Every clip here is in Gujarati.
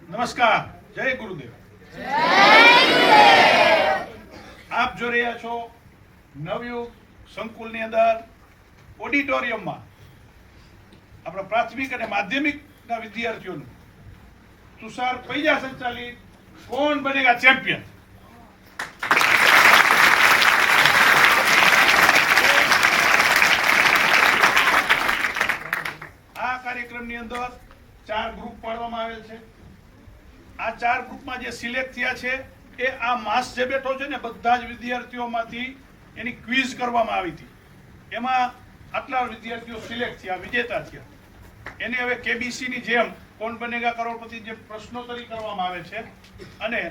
નમસ્કાર, જય ગુરુદેવ. આપ જો રહ્યા છો નવયુગ સંકુલની અંદર ઓડિટોરિયમમાં આપણા પ્રાથમિક અને માધ્યમિકના વિદ્યાર્થીઓનું તુષાર પૈજા સંચાલિત કોણ બનેગા ચેમ્પિયન આ કાર્યક્રમની અંદર 4 ગ્રુપ પાડવામાં આવેલ છે. આ 4 ગ્રુપમાં જે સિલેક્ટ થયા છે એ આ માસ જે બેઠો છે ને બધા જ વિદ્યાર્થીઓમાંથી એની ક્વિઝ કરવામાં આવી હતી. એમાં આટલા વિદ્યાર્થીઓ સિલેક્ટ થયા, વિજેતા થયા. એને હવે કેબીસી ની જેમ કોણ બનેગા કરોડપતિ જે પ્રશ્નોત્તરી કરવામાં આવે છે અને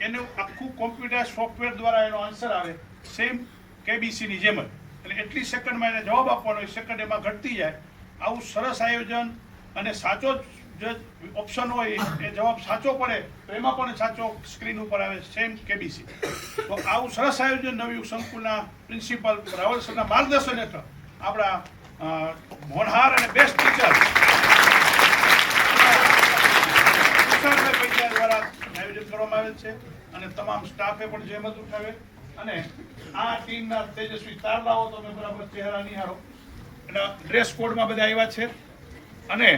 એનું આખું કોમ્પ્યુટર સોફ્ટવેર દ્વારા એનો આન્સર આવે સેમ કેબીસી ની જેમ જ, એટલે એટલી સેકન્ડમાં એને જવાબ આપવાનો, સેકન્ડ એમાં ઘટતી જાય. આવું સરસ આયોજન અને સાચો જે ઓપ્શન હોય એ જવાબ સાચો પડે તો એમાં પણ સાચો સ્ક્રીન ઉપર આવે સેમ કેબીસી. તો આવું સરસ આયોજન નવયુગ સંકુલના પ્રિન્સિપાલ રાવલ સરના માર્ગદર્શન હેઠળ આપણા હોનહાર અને બેસ્ટ ટીચર દ્વારા આયોજન કરવામાં આવેલ છે અને તમામ સ્ટાફે પણ જહેમત ઉઠાવે અને આ ટીમના તેજસ્વી તારલાઓ તમે બરાબર ચહેરા નિહાળો અને ડ્રેસ કોડમાં બધા આવ્યા છે અને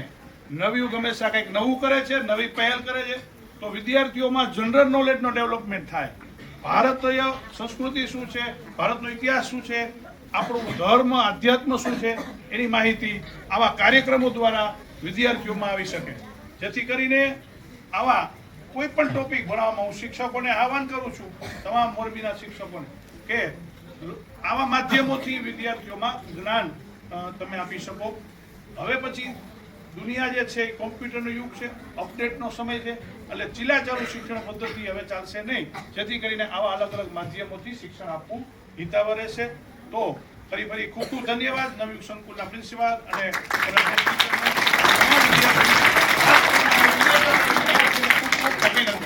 નવયુગ હંમેશા કંઈક નવું કરે છે, નવી પહેલ કરે છે તો વિદ્યાર્થીઓમાં જનરલ નોલેજનો ડેવલપમેન્ટ થાય. ભારતીય સંસ્કૃતિ શું છે, ભારતનો ઇતિહાસ શું છે, આપણું ધર્મ આધ્યાત્મ શું છે એની માહિતી આવા કાર્યક્રમો દ્વારા વિદ્યાર્થીઓમાં આવી શકે. જેથી કરીને આવા કોઈ પણ ટોપિક ભણાવવામાં હું શિક્ષકોને આહવાન કરું છું, તમામ મોરબીના શિક્ષકોને, કે આવા માધ્યમોથી વિદ્યાર્થીઓમાં જ્ઞાન તમે આપી શકો. હવે પછી દુનિયા જે છે એ કોમ્પ્યુટરનો યુગ છે, અપડેટનો સમય છે, એટલે ચીલાચાલુ શિક્ષણ પદ્ધતિ હવે ચાલશે નહીં. જેથી કરીને આવા અલગ અલગ માધ્યમોથી શિક્ષણ આપવું હિતાવહ રહેશે. તો ફરી ખૂબ ખૂબ ધન્યવાદ નવયુગ સંકુલના પ્રિન્સિપાલ અને અભિનંદન.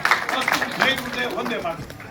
જય ગુરુદેવ, વંદે માતરમ.